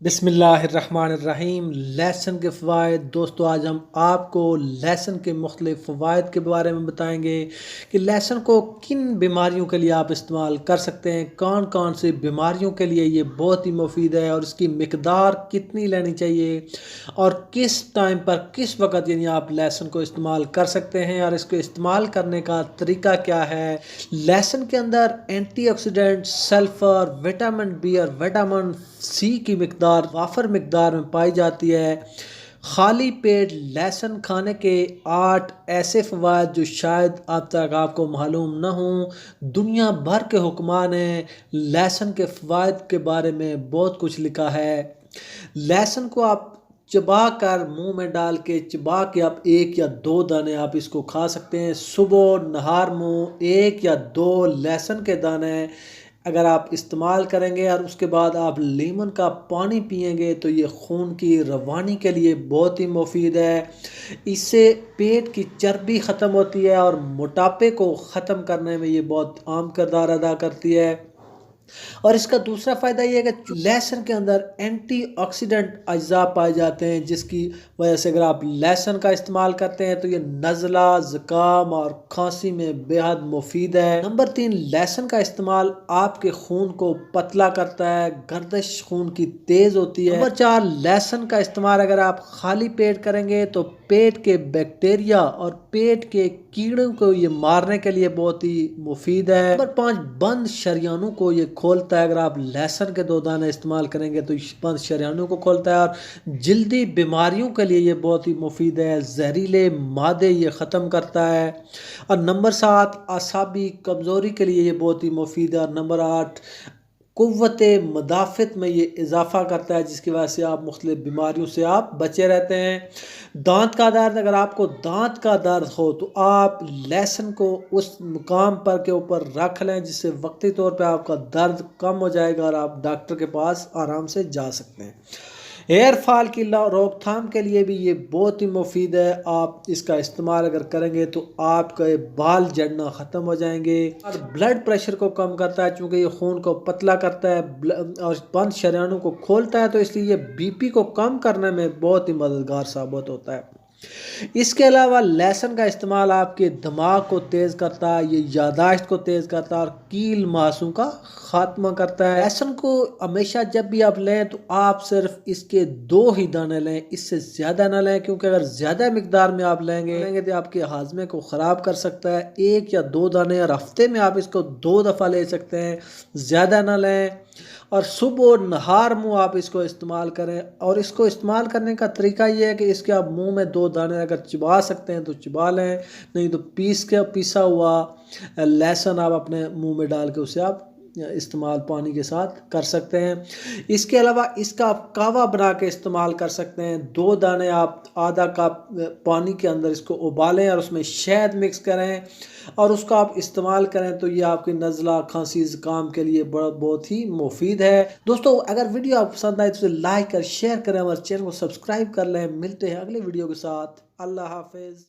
بسم اللہ الرحمن الرحیم۔ لیسن کے فوائد۔ دوستو آج ہم آپ کو لیسن کے مختلف فوائد کے بارے میں بتائیں گے کہ لیسن کو کن بیماریوں کے لیے آپ استعمال کر سکتے ہیں، کون کون سی بیماریوں کے لیے یہ بہت ہی مفید ہے اور اس کی مقدار کتنی لینی چاہیے اور کس ٹائم پر کس وقت آپ لیسن کو استعمال کر سکتے ہیں اور اس کو استعمال کرنے کا طریقہ کیا ہے۔ لیسن کے اندر antioxidant, sulphur, vitamin B اور وٹامن سی کی مقدار وافر مقدار میں پائی جاتی ہے۔ خالی پیٹ لہسن کھانے کے 8 ایسے فوائد جو شاید اب تک آپ کو معلوم نہ ہوں۔ دنیا بھر کے حکماء نے لہسن کے فوائد کے بارے میں بہت کچھ لکھا ہے۔ لہسن کو آپ چبا کر منہ میں ڈال کے چبا کے آپ 1 یا 2 دانے آپ اس کو کھا سکتے ہیں۔ صبح نہار منہ 1 یا 2 لہسن کے دانے اگر آپ استعمال کریں گے اور اس کے بعد آپ لیمن کا پانی پئیں گے تو یہ خون کی روانی کے لیے بہت ہی مفید ہے۔ اس سے پیٹ کی چربی ختم ہوتی ہے اور موٹاپے کو ختم کرنے میں یہ بہت اہم کردار ادا کرتی ہے۔ اور اس کا دوسرا فائدہ یہ ہے کہ لہسن کے اندر اینٹی آکسیڈنٹ اجزاء پائے جاتے ہیں، جس کی وجہ سے اگر آپ لہسن کا استعمال کرتے ہیں تو یہ نزلہ، زکام اور کھانسی میں بے حد مفید ہے۔ نمبر 3، لہسن کا استعمال آپ کے خون کو پتلا کرتا ہے، گردش خون کی تیز ہوتی ہے۔ نمبر 4، لہسن کا استعمال اگر آپ خالی پیٹ کریں گے تو پیٹ کے بیکٹیریا اور پیٹ کے کیڑوں کو یہ مارنے کے لیے بہت ہی مفید ہے۔ نمبر 5، بند شریانوں کو یہ کھولتا ہے۔ اگر آپ لہسن کے 2 دانے استعمال کریں گے تو بند شریانوں کو کھولتا ہے اور جلدی بیماریوں کے لیے یہ بہت ہی مفید ہے۔ زہریلے مادے یہ ختم کرتا ہے۔ اور نمبر 7، اعصابی کمزوری کے لیے یہ بہت ہی مفید ہے۔ اور نمبر 8، قوت مدافعت میں یہ اضافہ کرتا ہے، جس کی وجہ سے آپ مختلف بیماریوں سے آپ بچے رہتے ہیں۔ دانت کا درد، اگر آپ کو دانت کا درد ہو تو آپ لہسن کو اس مقام پر کے اوپر رکھ لیں، جس سے وقتی طور پہ آپ کا درد کم ہو جائے گا اور آپ ڈاکٹر کے پاس آرام سے جا سکتے ہیں۔ ہیئر فال کی روک تھام کے لیے بھی یہ بہت ہی مفید ہے۔ آپ اس کا استعمال اگر کریں گے تو آپ کے بال جھڑنا ختم ہو جائیں گے۔ اور بلڈ پریشر کو کم کرتا ہے، چونکہ یہ خون کو پتلا کرتا ہے اور بند شریانوں کو کھولتا ہے، تو اس لیے یہ بی پی کو کم کرنے میں بہت ہی مددگار ثابت ہوتا ہے۔ اس کے علاوہ لہسن کا استعمال آپ کے دماغ کو تیز کرتا ہے، یہ یادداشت کو تیز کرتا ہے اور کیل ماسوں کا خاتمہ کرتا ہے۔ لہسن کو ہمیشہ جب بھی آپ لیں تو آپ صرف اس کے 2 ہی دانے لیں، اس سے زیادہ نہ لیں، کیونکہ اگر زیادہ مقدار میں آپ لیں گے تو آپ کے ہاضمے کو خراب کر سکتا ہے۔ 1 یا 2 دانے اور ہفتے میں آپ اس کو 2 دفعہ لے سکتے ہیں، زیادہ نہ لیں۔ اور صبح اور نہار منہ آپ اس کو استعمال کریں، اور اس کو استعمال کرنے کا طریقہ یہ ہے کہ اس کے آپ منہ میں 2 دانے اگر چبا سکتے ہیں تو چبا لیں، نہیں تو پیسا ہوا لہسن آپ اپنے منہ میں ڈال کے اسے آپ استعمال پانی کے ساتھ کر سکتے ہیں۔ اس کے علاوہ اس کا آپ کہوہ بنا کے استعمال کر سکتے ہیں۔ 2 دانے آپ آدھا کپ پانی کے اندر اس کو ابالیں اور اس میں شہد مکس کریں اور اس کو آپ استعمال کریں تو یہ آپ کی نزلہ، کھانسی، زکام کے لیے بہت ہی مفید ہے۔ دوستو اگر ویڈیو آپ پسند آئے تو اسے لائک اور شیئر کریں، ہمارے چینل کو سبسکرائب کر لیں۔ ملتے ہیں اگلے ویڈیو کے ساتھ۔ اللہ حافظ۔